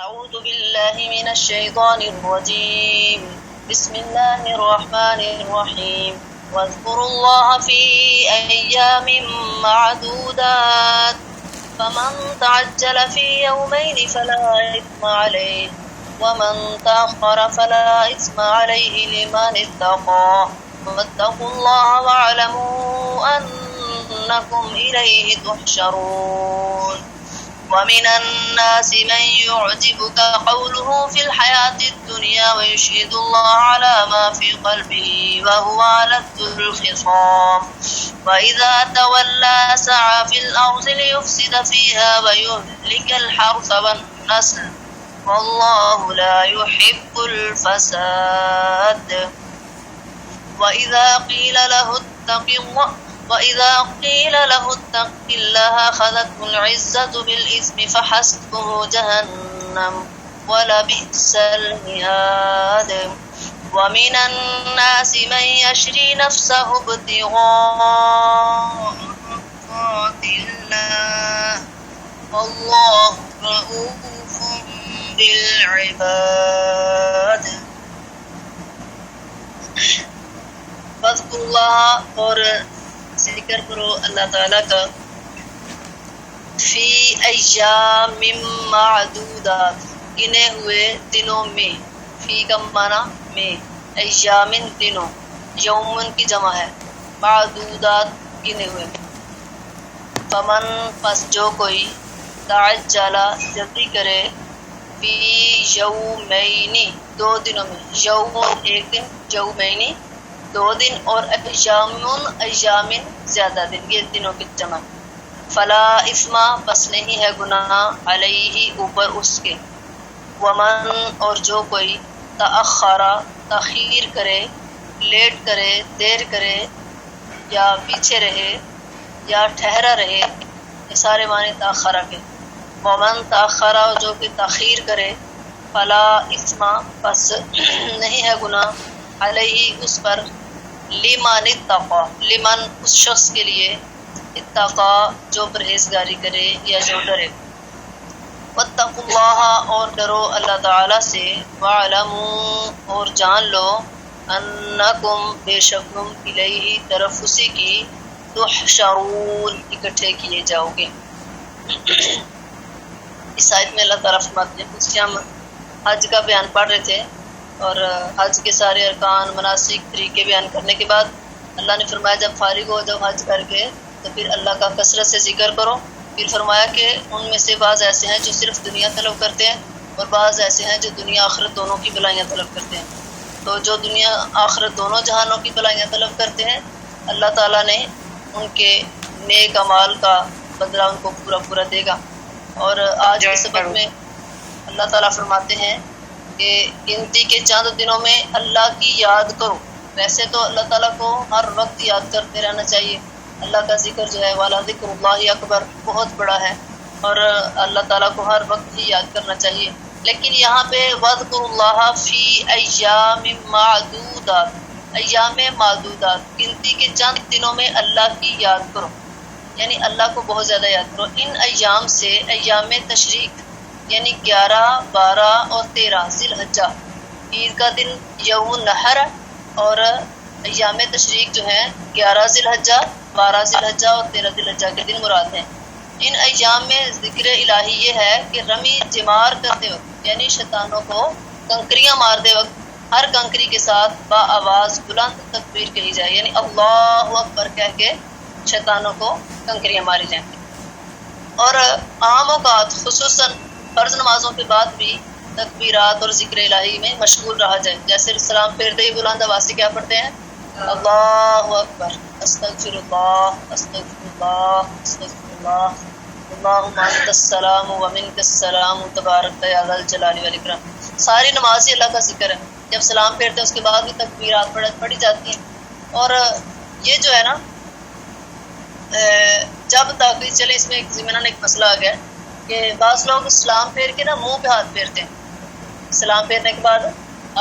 أعوذ بالله من الشيطان الرجيم بسم الله الرحمن الرحيم واذكروا الله في أيام معدودات فمن تعجل في يومين فلا إثم عليه ومن تأخر فلا إثم عليه لمن اتقى واتقوا الله واعلموا أنكم إليه تحشرون ومن الناس من يعجبك قوله في الحياة الدنيا ويشهد الله على ما في قلبه وهو ألد الخصام وإذا تولى سعى في الأرض ليفسد فيها ويهلك الحرث والنسل والله لا يحب الفساد وإذا قيل له اتق الله أخذته العزة بالإثم فحسبه جهنم ولبئس المهاد ومن الناس من يشري نفسه ابتغاء مرضات الله والله رؤوف بالعباد فاذكروا الله اور ذکر کرو اللہ تعالیٰ کا فی ایام معدودات گنے ہوئے دنوں میں، فی کا معنی میں، ایامن دنوں، یومن کی جمع ہے، معدودات گنے ہوئے۔ فمن پس جو کوئی تعجلا جلدی کرے فی یومینی دو دنوں میں، یوم ایک دن، یومینی دو دن، اور ایامن زیادہ دن، یہ دنوں کی جمع۔ فلا اثم پس نہیں ہے گناہ علیہ اوپر اس کے، ومن اور جو کوئی تأخرا تاخیر کرے، لیٹ کرے، دیر کرے، یا پیچھے رہے یا ٹھہرا رہے، یہ سارے معنی تأخرا کے۔ ومن تأخرا جو کہ تاخیر کرے، فلا اثم پس نہیں ہے گناہ علیہ اس پر، لمن اتقا لمن اس شخص کے لیے، اتقا جو پرہیزگاری کرے یا جو ڈرے۔ واتقوا اللہ اور ڈرو اللہ تعالی سے، واعلموا اور جان لو، انکم بے شک تم الیہ طرف اسی کی، تحشرون اکٹھے کیے جاؤ گے۔ اس آیت میں اللہ تعالیٰ فرماتے ہیں، اس کے ہم حج کا بیان پڑھ رہے تھے، اور حج کے سارے ارکان، مناسک، طریقے بیان کرنے کے بعد اللہ نے فرمایا جب فارغ ہو جب حج کر کے تو پھر اللہ کا کثرت سے ذکر کرو۔ پھر فرمایا کہ ان میں سے بعض ایسے ہیں جو صرف دنیا طلب کرتے ہیں، اور بعض ایسے ہیں جو دنیا آخرت دونوں کی بھلائیاں طلب کرتے ہیں۔ تو جو دنیا آخرت دونوں جہانوں کی بھلائیاں طلب کرتے ہیں، اللہ تعالیٰ نے ان کے نیک اعمال کا بدلہ ان کو پورا پورا دے گا۔ اور آج کے سبق میں اللہ تعالیٰ فرماتے ہیں کہ گنتی کے چند دنوں میں اللہ کی یاد کرو۔ ویسے تو اللہ تعالیٰ کو ہر وقت یاد کرتے رہنا چاہیے، اللہ کا ذکر جو ہے والا ذکر اللہ اکبر بہت بڑا ہے، اور اللہ تعالیٰ کو ہر وقت ہی یاد کرنا چاہیے۔ لیکن یہاں پہ وَاذْكُرُوا اللَّهَ فِي أَيَّامٍ مَّعْدُودَاتٍ، ایام معدودات، گنتی کے چند دنوں میں اللہ کی یاد کرو، یعنی اللہ کو بہت زیادہ یاد کرو۔ ان ایام سے ایام تشریق یعنی 11، 12 اور 13 ذی الحجہ، عید کا دن یوم النحر، اور ایام تشریق جو ہیں 11 ذی الحجہ، 12 ذی الحجہ اور 13 ذی الحجہ کے دن مراد ہیں۔ ان ایام میں ذکر الہی یہ ہے کہ رمی جمار کرتے وقت، یعنی شیطانوں کو کنکریاں مارتے وقت، ہر کنکری کے ساتھ با آواز بلند تکبیر کہی جائے، یعنی اللہ اکبر کہہ کے شیطانوں کو کنکریاں ماری جائیں۔ اور عام اوقات خصوصاً فرض نمازوں کے بعد بھی تکبیرات اور ذکر الہی میں مشغول رہا جائے، جیسے سلام پھیرتے ہی بلند آواز سے کیا پڑھتے ہیں؟ اللہ اکبر، استغفر اللہ، استغفر اللہ، استغفر اللہ، اللہم انت السلام و منک السلام تبارک یا ذا الجلال والاکرام۔ ساری نماز ہی اللہ کا ذکر ہے، جب سلام پھیرتے ہیں اس کے بعد بھی تکبیرات پڑھی جاتی ہیں۔ اور یہ جو ہے نا، جب تک چلے اس میں ایک ضمناً ایک مسئلہ آ گیا کہ بعض لوگ سلام پھیر کے نا منہ پہ ہاتھ پھیرتے ہیں، سلام پھیرنے کے بعد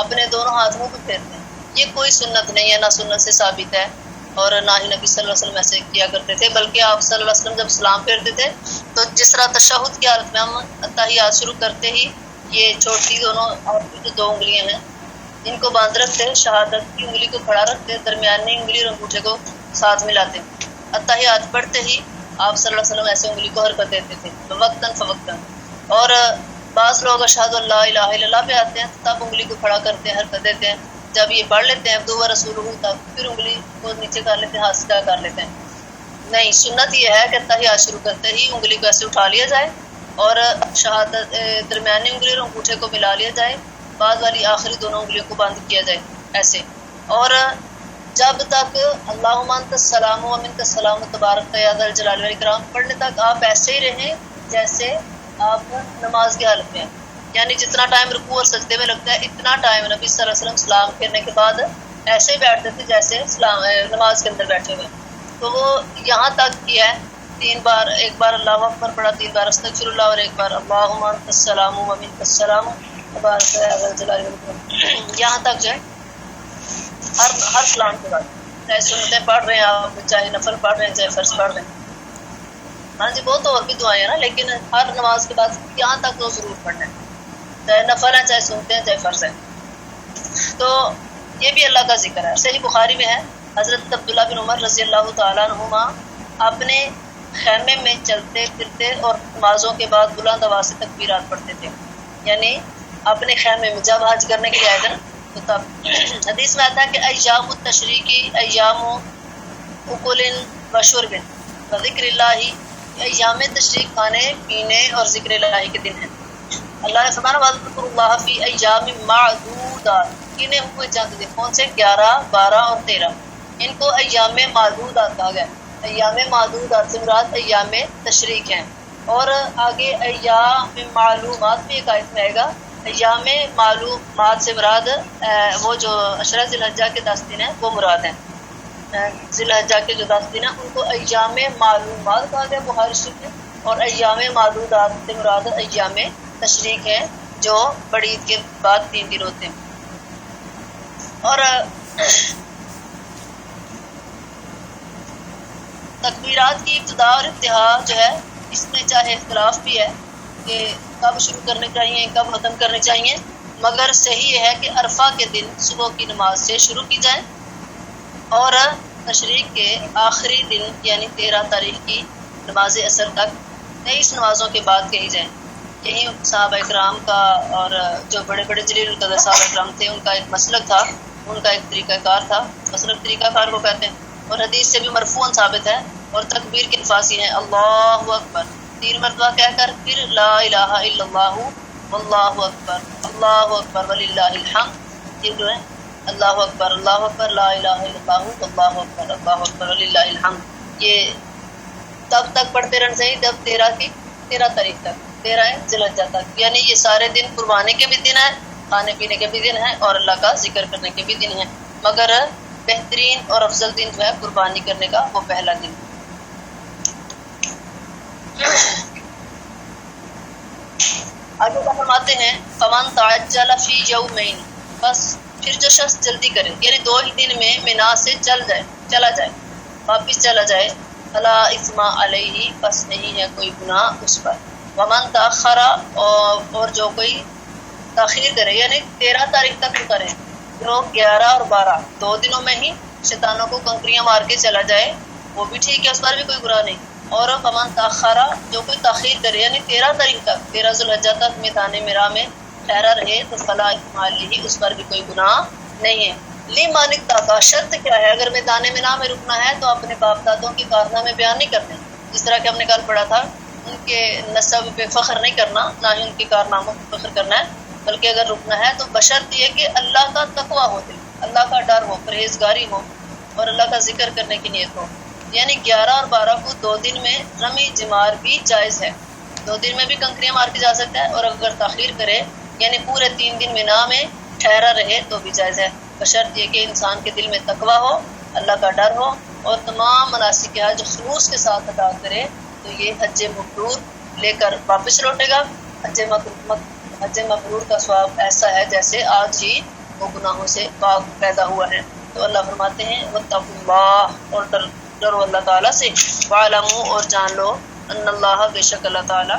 اپنے دونوں ہاتھ منہ پہ پھیرتے ہیں۔ یہ کوئی سنت نہیں ہے، نہ سنت سے ثابت ہے، اور نہ ہی نبی صلی اللہ علیہ وسلم ایسے کیا کرتے تھے، بلکہ آپ صلی اللہ علیہ وسلم جب سلام پھیرتے تھے تو جس طرح تشہد کی حالت میں ہم تحیات شروع کرتے ہی یہ چھوٹی دونوں آپ کی جو 2 انگلیاں ہیں ان کو باندھ رکھتے، شہادت کی انگلی کو کھڑا رکھتے، درمیانی انگلی اور انگوٹھے کو ساتھ ملاتے، اتحیات پڑھتے ہی آپ صلی اللہ علیہ وسلم ایسے انگلی کو حرکت دیتے تھے وقتاً فوقتاً. اور بعض لوگ اشہد اللہ الہ الا اللہ پہ آتے ہیں تب انگلی کو کھڑا کرتے ہیں، حرکت دیتے ہیں. جب یہ پڑھ لیتے ہیں عبدہ ورسولہ تب پھر انگلی کو نیچے کر لیتے ہیں، ہاتھ سے کر لیتے ہیں. نہیں، سنت یہ ہے کہ تحیات شروع کرتے ہی انگلی کو ایسے اٹھا لیا جائے اور شہادت درمیانی انگلی اور انگوٹھے کو ملا لیا جائے، بعد والی آخری دونوں انگلیوں کو بند کیا جائے ایسے. اور جب تک اللہم انت السلام و منک السلام تبارک یا ذا الجلال والاکرام پڑھنے تک آپ ایسے ہی رہیں جیسے آپ نماز کی حالت میں ہیں. یعنی جتنا ٹائم رکوع اور سجدے میں لگتا ہے اتنا ٹائم نبی صلی اللہ علیہ وسلم سلام پھیرنے کے بعد ایسے ہی بیٹھتے تھے جیسے نماز کے اندر بیٹھے ہوئے. تو وہ یہاں تک کیا ہے 3 بار، ایک بار اللہ اکبر پڑھا، 3 بار استغفر اللہ اور ایک بار اللہم انت السلام و منک السلام تبارک یا ذا الجلال والاکرام. یہاں تک جو ہے ہر سلام کے بعد چاہے سنتیں پڑھ رہے ہیں آپ، چاہے نفل پڑھ رہے ہیں، چاہے فرض پڑھ رہے ہیں. ہاں جی، بہت اور بھی دعائیں ہیں نا، لیکن ہر نماز کے بعد یہاں تک تو ضرور پڑھنا ہے، چاہے نفل ہیں، چاہے سنتے ہیں، چاہے فرض ہیں. تو یہ بھی اللہ کا ذکر ہے. صحیح بخاری میں ہے حضرت عبداللہ بن عمر رضی اللہ تعالیٰ عنہما اپنے خیمے میں چلتے پھرتے اور نمازوں کے بعد بلند آواز سے تکبیرات پڑھتے تھے. یعنی اپنے خیمے میں جب حج کرنے کے لیے آئے تھے نا تو تب. حدیث میں آتا ہے کہ ایام التشریقی ایام اکل و شرب و ذکر اللہ، ایام تشریق کھانے پینے اور ذکر اللہ کے دن ہیں. اللہ نے فرمایا وَاذْكُرُوا اللَّهَ فِي أَيَّامٍ مَّعْدُودَاتٍ، گنے ہوئے چند دن. کون سے؟ 11، 12 اور 13. ان کو ایام معدودات کہا گیا. ایام معدودات سے مراد ایام تشریق ہیں. اور آگے ایام معلومات میں ایک آیت میں آئے گا، ایام معلومات سے مراد وہ جو عشرہ ذی الحجہ کے 10 دن ہیں وہ مراد ہیں. ذی الحجہ کے جو 10 دن ہیں ان کو ایام معلومات کہا گیا بخاری شریف میں. اور ایام معدودات سے مراد ایام تشریق ہیں جو بڑی عید کے بعد 3 دن ہوتے ہیں. اور تکبیرات کی ابتدا اور انتہا جو ہے اس میں چاہے اختلاف بھی ہے کہ کب شروع کرنے چاہیے، کب ختم کرنے چاہیے، مگر صحیح ہے کہ عرفہ کے دن صبح کی نماز سے شروع کی جائے اور تشریق کے آخری دن یعنی 13 تاریخ کی نماز عصر تک 23 نمازوں کے بعد کہی جائیں. یہی صحابہ اکرام کا اور جو بڑے بڑے جلیل القدر صحابہ اکرام تھے ان کا ایک مسلک تھا، ان کا ایک طریقہ کار تھا. مسلک طریقہ کار کو کہتے ہیں. اور حدیث سے بھی مرفوعاً ثابت ہے. اور تکبیر کے الفاظ ہیں اللہ اکبر 3 مرتبہ کہہ کر پھر لا الہ الا اللہ واللہ اکبر اللہ اکبر وللہ الحمد. یہ جو ہے اللہ اکبر لا الہ الا اللہ واللہ اکبر اللہ اکبر وللہ الحمد، یہ تب تک پڑھتے رہنا چاہیے جب 13 تاریخ تک، 13 ذی الحجہ تک. یعنی یہ سارے دن قربانی کے بھی دن ہیں، کھانے پینے کے بھی دن ہیں اور اللہ کا ذکر کرنے کے بھی دن ہیں. مگر بہترین اور افضل دن جو ہے قربانی کرنے کا وہ پہلا دن. آگے فرماتے ہیں فمن تعجل فی یومین، بس پھر جو شخص جلدی کرے یعنی 2 ہی دن میں منا سے چلا جائے واپس چلا جائے، فلا اثم علیہ، بس نہیں ہے کوئی گناہ اس پر. ومن تاخر، اور جو کوئی تاخیر کرے یعنی 13 تاریخ تک کرے، جو 11 اور 12 2 دنوں میں ہی شیطانوں کو کنکریاں مار کے چلا جائے وہ بھی ٹھیک ہے، اس پر بھی کوئی گناہ نہیں. اور فمن تاخر، جو کوئی تاخیر کرے یعنی 13 تاریخ تک 13 ذی الحجہ تک میدان میرا میں ٹھہرا رہے تو فلا اثم علیہ، اس پر بھی کوئی گناہ نہیں ہے. لمن اتقی، شرط کیا ہے؟ اگر میدان مینا میں رکنا ہے تو اپنے باپ دادوں کے کارنامے بیان نہیں کرتے، جس طرح کہ ہم نے کل پڑھا تھا ان کے نسب پہ فخر نہیں کرنا، نہ ہی ان کے کارناموں پہ فخر کرنا ہے، بلکہ اگر رکنا ہے تو بشرط یہ کہ اللہ کا تقویٰ ہو، دل اللہ کا ڈر ہو، پرہیزگاری ہو اور اللہ کا ذکر کرنے کی نیت ہو. یعنی 11 اور 12 کو 2 دن میں رمی جمار بھی جائز ہے، 2 دن میں بھی کنکریاں مار کے جا سکتا ہے. اور اگر تاخیر کرے یعنی پورے 3 دن مینا میں ٹھہرا رہے تو بھی جائز ہے، بشرط یہ کہ انسان کے دل میں تقویٰ ہو، اللہ کا ڈر ہو اور تمام مناسک حج خلوص کے ساتھ ادا کرے تو یہ حج مبرور لے کر واپس لوٹے گا. حج مبرور کا ثواب ایسا ہے جیسے آج ہی وہ گناہوں سے پاک پیدا ہوا ہے. تو اللہ فرماتے ہیں واتقوا اللہ، اور ڈرو اللہ تعالیٰ سے، وَاعْلَمُوا، اور جان لو، ان اللہ، بے شک اللہ تعالیٰ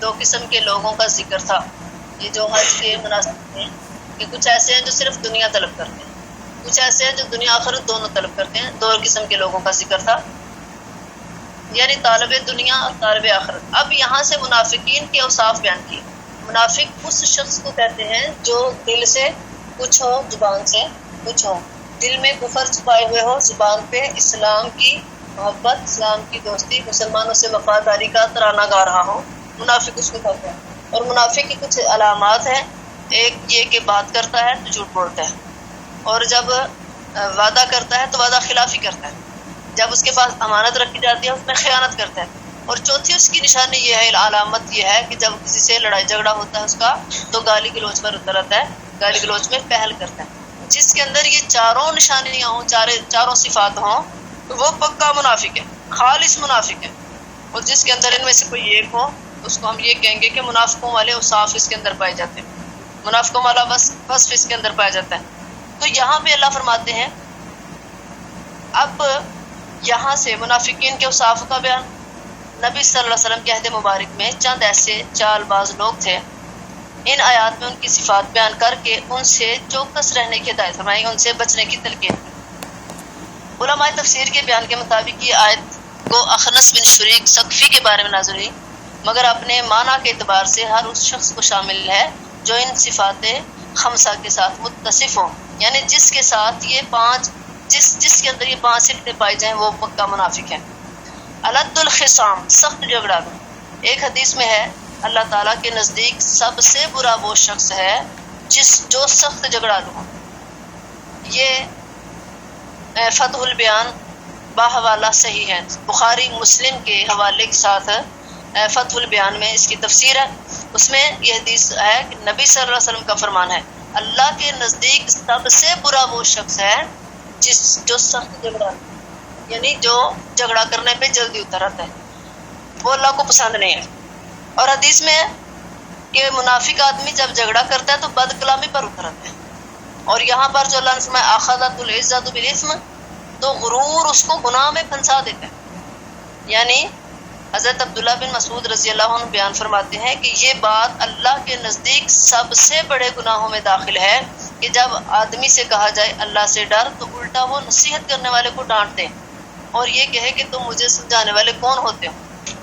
دو قسم کے لوگوں کا ذکر تھا. یہ جو حج کے مناسب ہیں کہ کچھ ایسے ہیں جو صرف دنیا طلب کرتے ہیں، کچھ ایسے ہیں جو دنیا آخرت دونوں طلب کرتے ہیں. دو قسم کے لوگوں کا ذکر تھا، یعنی طالب دنیا اور طالب آخرت. اب یہاں سے منافقین کے اوصاف بیان کیے. منافق اس شخص کو کہتے ہیں جو دل سے کچھ ہو، زبان سے کچھ ہو، دل میں کفر چھپائے ہوئے ہو، زبان پہ اسلام کی محبت، اسلام کی دوستی، مسلمانوں سے وفاداری کا ترانہ گا رہا ہو. منافق اس کو کہتے ہیں. اور منافق کی کچھ علامات ہیں. ایک یہ کہ بات کرتا ہے تو جھوٹ بولتا ہے، اور جب وعدہ کرتا ہے تو وعدہ خلافی کرتا ہے، جب اس کے پاس امانت رکھی جاتی ہے اس میں خیانت کرتا ہے. اور چوتھی اس کی نشانی یہ ہے، علامت یہ ہے کہ جب کسی سے لڑائی جھگڑا ہوتا ہے اس کا تو گالی گلوچ پر اتر آتا ہے، گالی گلوچ میں پہل کرتا ہے. جس کے اندر یہ چاروں نشانیاں ہوں، چاروں صفات ہوں، تو وہ پکا منافق ہے، خالص منافق ہے. اور جس کے اندر ان میں سے کوئی ایک ہو اس کو ہم یہ کہیں گے کہ منافقوں والے اوصاف اس کے اندر پائے جاتے ہیں، منافقوں والا وصف اس کے اندر پایا جاتا ہے. تو یہاں پہ اللہ فرماتے ہیں، اب یہاں سے منافقین کے اوصاف کا بیان. نبی صلی اللہ علیہ وسلم کے عہد مبارک میں چند ایسے چال باز لوگ تھے، ان آیات میں ان کی صفات بیان کر کے ان سے چوکس رہنے کی ہدایت فرمائی، ان سے بچنے کی تلقین. علماء تفسیر کے بیان کے مطابق یہ آیت کو اخنس بن شریک ثقفی کے بارے میں نازل ہوئی، مگر اپنے معنی کے اعتبار سے ہر اس شخص کو شامل ہے جو ان صفات خمسہ کے ساتھ متصف ہو، یعنی جس کے ساتھ یہ پانچ جس کے اندر یہ پانچ صفتیں پائی جائیں وہ پکا منافق ہے. الد الخصام، سخت جھگڑا. ایک حدیث میں ہے اللہ تعالیٰ کے نزدیک سب سے برا وہ شخص ہے جو سخت جھگڑالو ہو. یہ فتح البیان باحوالہ صحیح ہے، بخاری مسلم کے حوالے کے ساتھ فتح البیان میں اس کی تفسیر ہے. اس میں یہ حدیث ہے کہ نبی صلی اللہ علیہ وسلم کا فرمان ہے، اللہ کے نزدیک سب سے برا وہ شخص ہے جو سخت جھگڑا، یعنی جو جھگڑا کرنے پہ جلدی اتر آتا ہے، وہ اللہ کو پسند نہیں ہے. اور حدیث میں کہ منافق آدمی جب جھگڑا کرتا ہے تو بد کلامی پر اتر آتا ہے. اور یہاں پر جو اللہ نے فرمایا اخذت العزت بالاثم، تو غرور اس کو گناہ میں پھنسا دیتا ہے. یعنی حضرت عبداللہ بن مسعود رضی اللہ عنہ بیان فرماتے ہیں کہ یہ بات اللہ کے نزدیک سب سے بڑے گناہوں میں داخل ہے کہ جب آدمی سے کہا جائے اللہ سے ڈر تو الٹا وہ نصیحت کرنے والے کو ڈانٹ دے اور یہ کہے کہ تم مجھے سمجھانے والے کون ہوتے ہو.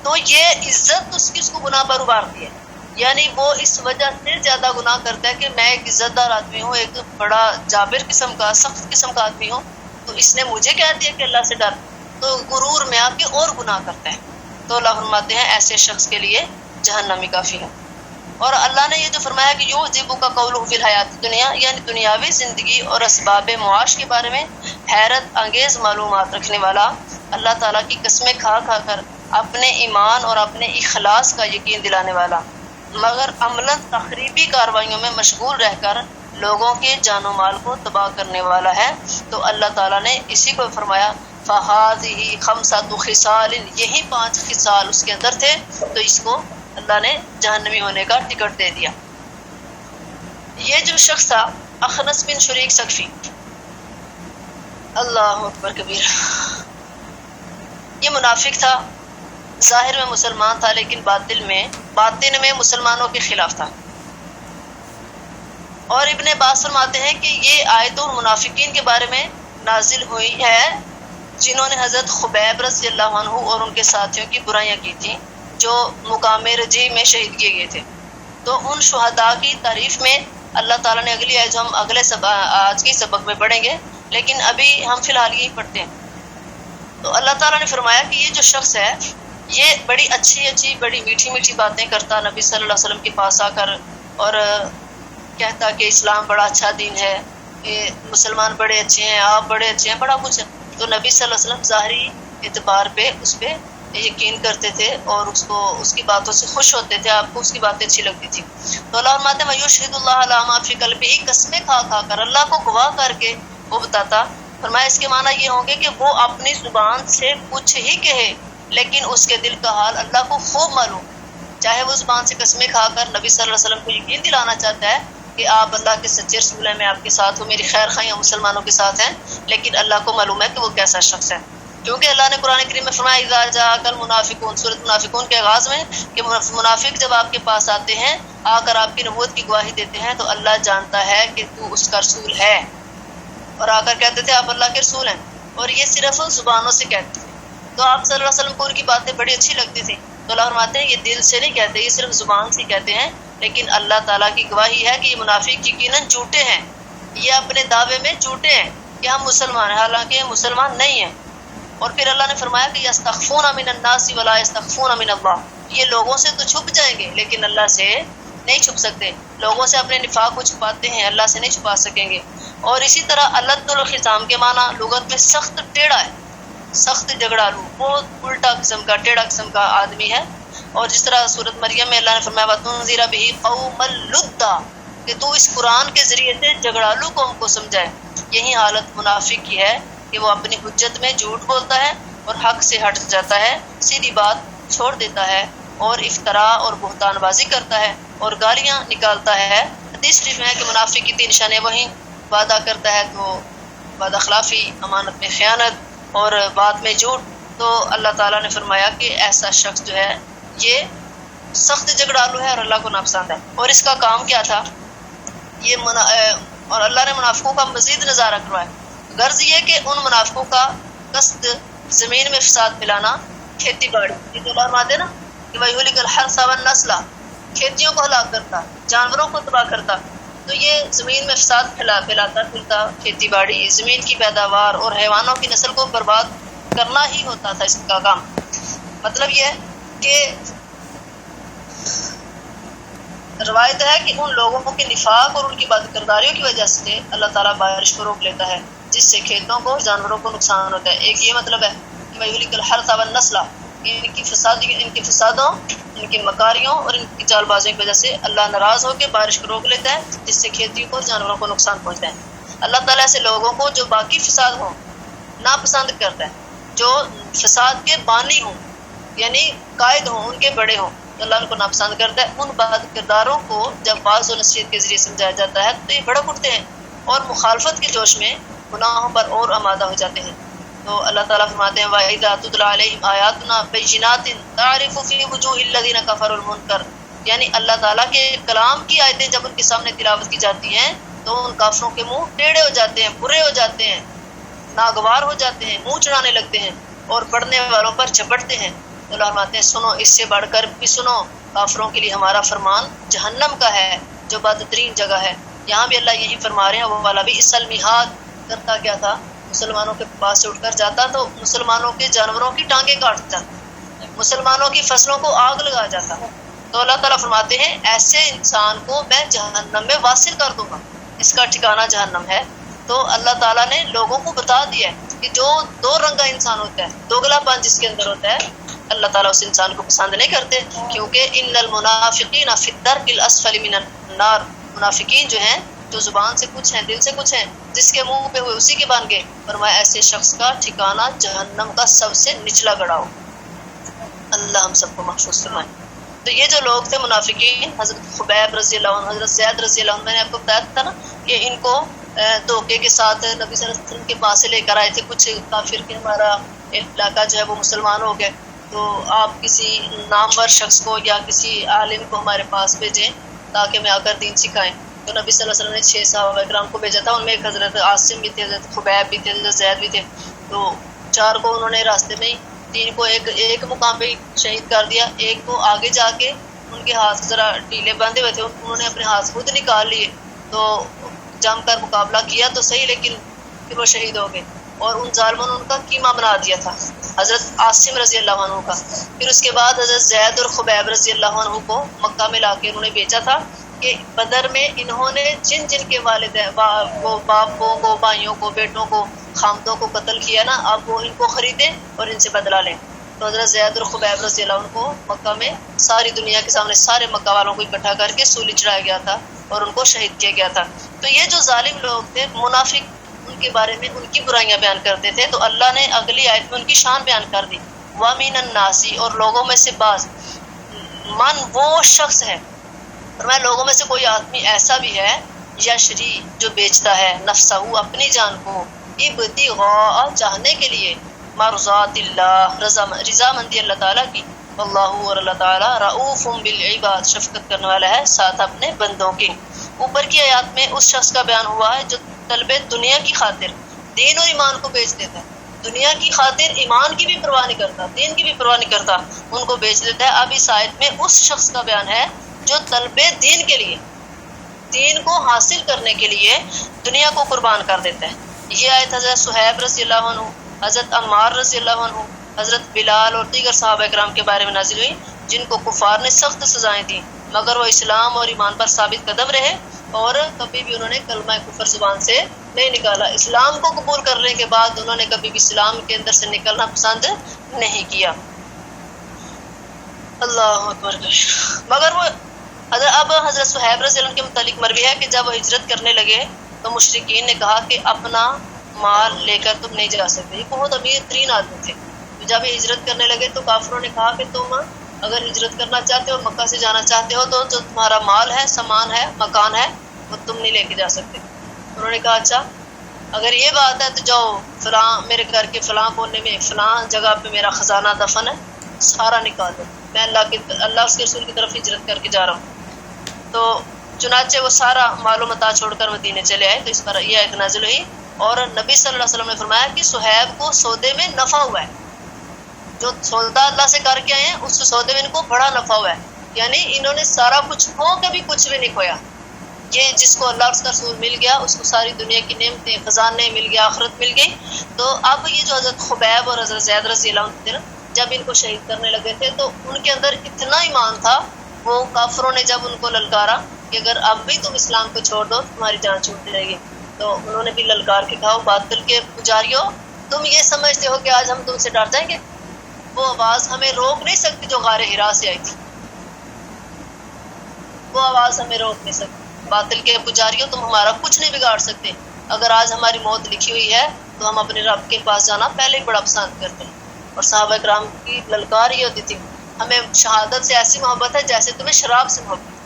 تو یہ عزت اس کو گناہ پر ابھارتی ہے. یعنی وہ اس وجہ سے زیادہ گناہ کرتا ہے کہ میں ایک عزت دار آدمی ہوں، ایک بڑا جابر قسم کا، سخت قسم کا آدمی ہوں، تو اس نے مجھے کہہ دیا کہ اللہ سے ڈر، تو غرور میں آ کے اور گناہ کرتا ہے. تو اللہ فرماتے ہیں ایسے شخص کے لیے جہنمی کافی ہے. اور اللہ نے یہ جو فرمایا کہ یعجبک قولہ فی الحیات دنیا، یعنی دنیاوی زندگی اور اسباب معاش کے بارے میں حیرت انگیز معلومات رکھنے والا، اللہ تعالیٰ کی قسمیں کھا کھا کر اپنے ایمان اور اپنے اخلاص کا یقین دلانے والا، مگر عملاً تخریبی کارروائیوں میں مشغول رہ کر لوگوں کے جان و مال کو تباہ کرنے والا ہے. تو اللہ تعالیٰ نے اسی کو فرمایا فَهَذِهِ خَمْسَةُ خِصَالٍ، یہی 5 خصال اس کے اندر تھے، تو اس کو اللہ نے جہنمی ہونے کا ٹکٹ دے دیا. یہ جو شخص تھا اخنس بن شریک ثقفی، اللہ اکبر کبیر، یہ منافق تھا. ظاہر میں مسلمان تھا لیکن باطن میں مسلمانوں کے خلاف تھا. اور ابن عباس فرماتے ہیں کہ یہ آیت منافقین کے بارے میں نازل ہوئی ہے جنہوں نے حضرت خبیب رضی اللہ عنہ اور ان کے ساتھیوں کی برائیاں کی تھیں جو مقام رجی میں شہید کیے گئے تھے. تو ان شہداء کی تعریف میں اللہ تعالیٰ نے اگلی آیت جو ہم آج کے سبق میں پڑھیں گے، لیکن ابھی ہم فی الحال یہی پڑھتے ہیں. تو اللہ تعالیٰ نے فرمایا کہ یہ جو شخص ہے یہ بڑی اچھی بڑی میٹھی باتیں کرتا نبی صلی اللہ علیہ وسلم کے پاس آ کر، اور کہتا کہ اسلام بڑا اچھا دین ہے، مسلمان بڑے اچھے ہیں، آپ بڑے اچھے ہیں، بڑا کچھ ہے. تو نبی صلی اللہ علیہ وسلم ظاہری اعتبار پہ اس پہ یقین کرتے تھے اور اس کی باتوں سے خوش ہوتے تھے، آپ کو اس کی باتیں اچھی لگتی تھی. تو اللہ فرماتے ہیں وَيُشْهِدُ اللَّهَ عَلَىٰ مَا فِي قَلْبِهِ، قسمیں کھا کر اللہ کو گواہ کر کے وہ بتاتا. فرمایا اس کے معنی یہ ہوں گے کہ وہ اپنی زبان سے کچھ ہی کہے لیکن اس کے دل کا حال اللہ کو خوب معلوم. چاہے وہ زبان سے قسمیں کھا کر نبی صلی اللہ علیہ وسلم کو یقین دلانا چاہتا ہے کہ آپ اللہ کے سچے رسول ہیں، میں آپ کے ساتھ ہوں، میری خیر خواہیاں مسلمانوں کے ساتھ ہیں، لیکن اللہ کو معلوم ہے کہ وہ کیسا شخص ہے. کیونکہ اللہ نے قرآن کریم میں فرمایا اذا جاءک المنافقون، سورۃ منافقون کے آغاز میں، کہ منافق جب آپ کے پاس آتے ہیں، آ کر آپ کی نبوت کی گواہی دیتے ہیں، تو اللہ جانتا ہے کہ تو اس کا رسول ہے، اور آ کر کہتے تھے آپ اللہ کے رسول ہیں، اور یہ صرف زبانوں سے کہتے تھے۔ تو آپ صلی اللہ علیہ وسلم کو ان کی باتیں بڑی اچھی لگتی تھیں، تو اللہ فرماتے ہیں یہ دل سے نہیں کہتے، یہ صرف زبان سے کہتے ہیں، لیکن اللہ تعالیٰ کی گواہی ہے کہ یہ منافق یقیناً جھوٹے ہیں، یہ اپنے دعوے میں جھوٹے ہیں کہ ہم مسلمان ہیں، حالانکہ یہ مسلمان نہیں ہیں۔ اور پھر اللہ نے فرمایا کہ یستخفون من الناس ولا یستخفون من اللہ، یہ لوگوں سے تو چھپ جائیں گے لیکن اللہ سے نہیں چھپ سکتے، لوگوں سے اپنے نفاق کو چھپاتے ہیں، اللہ سے نہیں چھپا سکیں گے۔ اور اسی طرح الد الخصام کے معنی لغت میں سخت ٹیڑھا ہے، سخت جھگڑالو، بہت الٹا قسم کا ٹیڑھا قسم کا آدمی ہے۔ اور جس طرح سورۃ مریم میں اللہ نے فرمایا وَتُنذِرَ بِهِ قَوْمًا لُدًّا، کہ تو اس قرآن کے ذریعے سے جھگڑالو قوم کو سمجھائے۔ یہی حالت منافق کی ہے کہ وہ اپنی حجت میں جھوٹ بولتا ہے اور حق سے ہٹ جاتا ہے، سیدھی بات چھوڑ دیتا ہے، اور افطرا اور بہتان بازی کرتا ہے اور گالیاں نکالتا ہے۔ حدیث شریف میں ہے کہ منافق کی 3 نشانیں وہیں، وعدہ کرتا ہے تو وعدہ خلافی، امانت میں خیانت، اور بات میں جھوٹ۔ تو اللہ تعالیٰ نے فرمایا کہ ایسا شخص جو ہے یہ سخت جھگڑالو ہے اور اللہ کو ناپسند ہے۔ اور اس کا کام کیا تھا؟ اور اللہ نے منافقوں کا مزید نظارہ کروایا۔ غرض یہ کہ ان منافقوں کا قصد زمین میں فساد پھیلانا، کھیتی باڑی، یہ جو اللہ فرماتے نا کہ وَيُهْلِكُ الْحَرْثَ وَالنَّسْلَ، کھیتیوں کو ہلاک کرتا، جانوروں کو تباہ کرتا۔ تو یہ زمین میں فساد پھیلاتا، کھیتی باڑی، زمین کی پیداوار اور حیوانوں کی نسل کو برباد کرنا ہی ہوتا تھا اس کا کام۔ مطلب یہ ہے کہ روایت ہے کہ ان لوگوں کے نفاق اور ان کی بد کرداریوں کی وجہ سے اللہ تعالیٰ بارش کو روک لیتا ہے، جس سے کھیتوں کو اور جانوروں کو نقصان ہوتا ہے۔ ایک یہ مطلب ہے وَيُهْلِكُ الْحَرْثَ وَالنَّسْلَ، ان کی فسادوں، ان کی مکاریوں اور ان کی چال بازیوں کی وجہ سے اللہ ناراض ہو کے بارش کو روک لیتا ہے، جس سے کھیتیوں کو اور جانوروں کو نقصان پہنچتا ہے۔ اللہ تعالیٰ ایسے لوگوں کو جو باقی فساد ہوں ناپسند کرتا ہے، جو فساد کے بانی ہوں یعنی قائد ہوں، ان کے بڑے ہوں، تو اللہ ان کو ناپسند کرتا ہے۔ ان بد کرداروں کو جب واعظ و نصیحت کے ذریعے سمجھایا جاتا ہے تو یہ بھڑک اٹھتے ہیں اور مخالفت کے جوش میں گناہوں پر اور آمادہ ہو جاتے ہیں۔ تو اللہ تعالیٰ فرماتے ہیں وَإِذَا تُتْلَىٰ عَلَيْهِمْ آيَاتُنَا بَيِّنَاتٍ تَعْرِفُ فِي وُجُوهِ الَّذِينَ كَفَرُوا الْمُنكَرَ، یعنی اللہ تعالیٰ کے کلام کی آیتیں جب ان کے سامنے تلاوت کی جاتی ہیں تو ان کافروں کے منہ ٹیڑھے ہو جاتے ہیں، برے ہو جاتے ہیں، ناگوار ہو جاتے ہیں، منہ چڑھانے لگتے ہیں اور پڑھنے والوں پر جھپٹتے ہیں۔ تو اللہ فرماتے ہیں سنو، اس سے بڑھ کر بھی سنو، کافروں کے لیے ہمارا فرمان جہنم کا ہے جو بدترین جگہ ہے۔ یہاں بھی اللہ یہی فرما رہے ہیں وہ والا بھی اس المیہاد، کرتا کیا تھا؟ مسلمانوں کے پاس سے اٹھ کر جاتا تو مسلمانوں کے جانوروں کی ٹانگیں کاٹتا، مسلمانوں کی فصلوں کو آگ لگا جاتا۔ تو اللہ تعالیٰ فرماتے ہیں ایسے انسان کو میں جہنم میں واصل کر دوں گا، اس کا ٹھکانہ جہنم ہے۔ تو اللہ تعالیٰ نے لوگوں کو بتا دیا ہے کہ جو 2 رنگا انسان ہوتا ہے، دوگلا پن جس کے اندر ہوتا ہے، اللہ تعالیٰ اس انسان کو پسند نہیں کرتے، کیونکہ ان المنافقین فی الدرک الاسفل من النار، منافقین جو ہیں جو زبان سے کچھ ہیں دل سے کچھ ہیں، جس کے منہ پہ ہوئے اسی کے بن گئے۔ فرمایا ایسے شخص کا ٹھکانہ جہنم کا سب سے نچلا گڑھا ہو۔ اللہ ہم سب کو محفوظ فرمائے۔ تو یہ جو لوگ تھے منافقین، حضرت خبیب رضی اللہ عنہ، حضرت زید رضی اللہ عنہ، میں نے آپ کو بتایا تھا نا کہ ان کو دھوکے کے ساتھ نبی صلی اللہ علیہ وسلم کے پاس سے لے کر آئے تھے کچھ کافر کہ ہمارا علاقہ جو ہے وہ مسلمان ہو گئے، تو آپ کسی نامور شخص کو یا کسی عالم کو ہمارے پاس بھیجیں تاکہ میں آ کر دین سکھائیں۔ تو نبی صلی اللہ علیہ وسلم نے 6 صحابہ اکرام کو بھیجا تھا، ان میں ایک حضرت عاصم بھی تھے، حضرت خبیب بھی تھے، حضرت زید بھی تھے۔ تو 4 کو انہوں نے راستے میں ہی، 3 کو ایک مقام پہ شہید کر دیا، ایک کو آگے جا کے ان کے ہاتھ ذرا ڈھیلے باندھے ہوئے تھے، انہوں نے اپنے ہاتھ خود نکال لیے، تو جم کر مقابلہ کیا تو صحیح، لیکن پھر وہ شہید ہو گئے، اور ان ظالموں نے ان کا قیمہ بنا دیا تھا حضرت عاصم رضی اللہ عنہ کا۔ پھر اس کے بعد حضرت زید اور خبیب رضی اللہ عنہ کو مکہ میں لا کے انہوں نے بیچا تھا کہ بدر میں انہوں نے جن جن کے والدین وہ باپوں کو، بھائیوں کو، بیٹوں کو، خامدوں کو قتل کیا نا، اب وہ ان کو خریدیں اور ان سے بدلہ لیں۔ تو حضرت زید اور خبیب رضی اللہ عنہ کو مکہ میں ساری دنیا کے سامنے سارے مکہ والوں کو اکٹھا کر کے سولی چڑھایا گیا تھا اور ان کو شہید کیا گیا تھا۔ تو یہ جو ظالم لوگ تھے منافق، ان کے بارے میں ان کی برائیاں بیان کرتے تھے، تو اللہ نے اگلی آیت میں ان کی شان بیان کر دی، وَمِنَ النَّاسِ، اور لوگوں میں سے بعض، من وہ شخص ہے، فرمایا لوگوں میں سے کوئی آدمی ایسا بھی ہے، یشری جو بیچتا ہے، نفسہ اپنی جان کو، ابتغاء چاہنے کے لیے، مرضات اللہ، رضامندی اللہ تعالیٰ کی، اللہ اور اللہ تعالیٰ رؤوف بالعباد، شفقت کرنے والا ہے ساتھ اپنے بندوں کی۔ اوپر کی آیات میں اس شخص کا بیان ہوا ہے جو طلب دنیا کی خاطر دین اور ایمان کو بیچ دیتا ہے، دنیا کی خاطر ایمان کی بھی پرواہ نہیں کرتا، دین کی بھی پرواہ نہیں کرتا، ان کو بیچ دیتا ہے۔ اب اس آیت میں اس شخص کا بیان ہے جو طلب دین کے لیے، دین کو حاصل کرنے کے لیے دنیا کو قربان کر دیتا ہے۔ یہ آیت حضرت صہیب رضی اللہ عنہ، حضرت عمار رضی اللہ عنہ، حضرت بلال اور دیگر صحابہ کرام کے بارے میں نازل ہوئی جن کو کفار نے سخت سزائیں دیں، مگر وہ اسلام اور ایمان پر ثابت قدم رہے اور کبھی بھی انہوں نے کلمہ کفر زبان سے نہیں نکالا۔ اسلام کو قبول کرنے کے بعد انہوں نے کبھی بھی اسلام کے اندر سے نکلنا پسند نہیں کیا۔ اللہ اکبر۔ مگر وہ اب حضرت صہیب رضی اللہ عنہ کے متعلق مروی ہے کہ جب وہ ہجرت کرنے لگے تو مشرکین نے کہا کہ اپنا مال لے کر تم نہیں جا سکتے، یہ بہت امیر ترین آدمی تھے۔ جب یہ ہجرت کرنے لگے تو کافروں نے کہا کہ تم اگر ہجرت کرنا چاہتے ہو، مکہ سے جانا چاہتے ہو، تو جو تمہارا مال ہے، سامان ہے، مکان ہے، وہ تم نہیں لے کے جا سکتے۔ انہوں نے کہا اچھا اگر یہ بات ہے تو جاؤ فلاں میرے گھر کے فلاں کونے میں فلاں جگہ پہ میرا خزانہ دفن ہے، سارا نکال دو، میں اللہ اس کے رسول کی طرف ہجرت کر کے جا رہا ہوں۔ تو چنانچہ وہ سارا مال و متاع چھوڑ کر مدینے چلے آئے۔ تو اس پر یہ آیت نازل ہوئی اور نبی صلی اللہ علیہ وسلم نے فرمایا کہ صہیب کو سودے میں نفع ہوا ہے، جو سودا اللہ سے کر کے آئے ہیں اس سودے میں ان کو بڑا نفع ہوا ہے، یعنی انہوں نے سارا کچھ کھو کے بھی کچھ بھی نہیں کھویا۔ یہ جس کو اللہ اس کا رسول مل گیا اس کو ساری دنیا کی نعمتیں، خزانے مل گیا، آخرت مل گئی۔ تو اب یہ جو حضرت خبیب اور حضرت زید رضی اللہ عنہ تھے، جب ان کو شہید کرنے لگے تھے تو ان کے اندر اتنا ایمان تھا، وہ کافروں نے جب ان کو للکارا کہ اگر اب بھی تم اسلام کو چھوڑ دو تمہاری جان چھوٹ جائے گی، تو انہوں نے بھی للکار کے کہا باطل کے پجاریوں تم یہ سمجھتے ہو کہ آج ہم تم سے ڈر جائیں گے؟ وہ آواز ہمیں روک نہیں سکتی جو غار حرا سے آئی تھی، وہ آواز ہمیں روک نہیں سکتی۔ باطل کے پجاریوں تم ہمارا کچھ نہیں بگاڑ سکتے، اگر آج ہماری موت لکھی ہوئی ہے تو ہم اپنے رب کے پاس جانا پہلے ہی بڑا پسند کرتے ہیں۔ اور صحابہ کرام کی للکار یہ ہوتی تھی ہمیں شہادت سے ایسی محبت ہے جیسے تمہیں شراب سے محبت ہے۔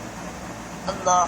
اللہ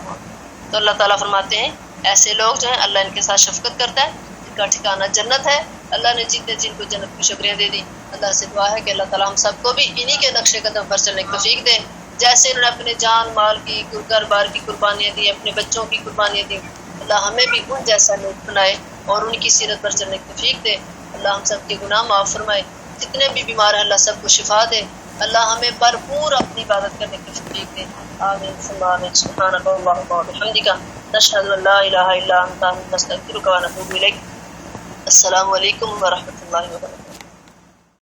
تو اللہ تعالیٰ فرماتے ہیں ایسے لوگ جو ہیں اللہ ان کے ساتھ شفقت کرتا ہے، ان کا ٹھکانہ جنت ہے۔ اللہ نے جن کو جنت کی شکریہ دے دی، اللہ سے دعا ہے کہ اللہ تعالیٰ ہم سب کو بھی انہی کے نقش قدم پر چلنے کی توفیق دے، جیسے انہوں نے اپنے جان مال کی گھر بار کی قربانیاں دی، اپنے بچوں کی قربانیاں دی، اللہ ہمیں بھی ان جیسا نیک بنائے اور ان کی سیرت پر چلنے کی توفیق دے۔ اللہ ہم سب کے گناہ معاف فرمائے، جتنے بھی بیمار ہیں اللہ سب کو شفا دے، اللہ ہمیں بھرپور اپنی عبادت کرنے کی توفیق دے۔ آمین ثم آمین۔ سبحانک اللہم وبحمدک، نشہد ان لا الہ الا انت، نستغفرک ونتوب الیک۔ السلام علیکم ورحمۃ اللہ وبرکاتہ۔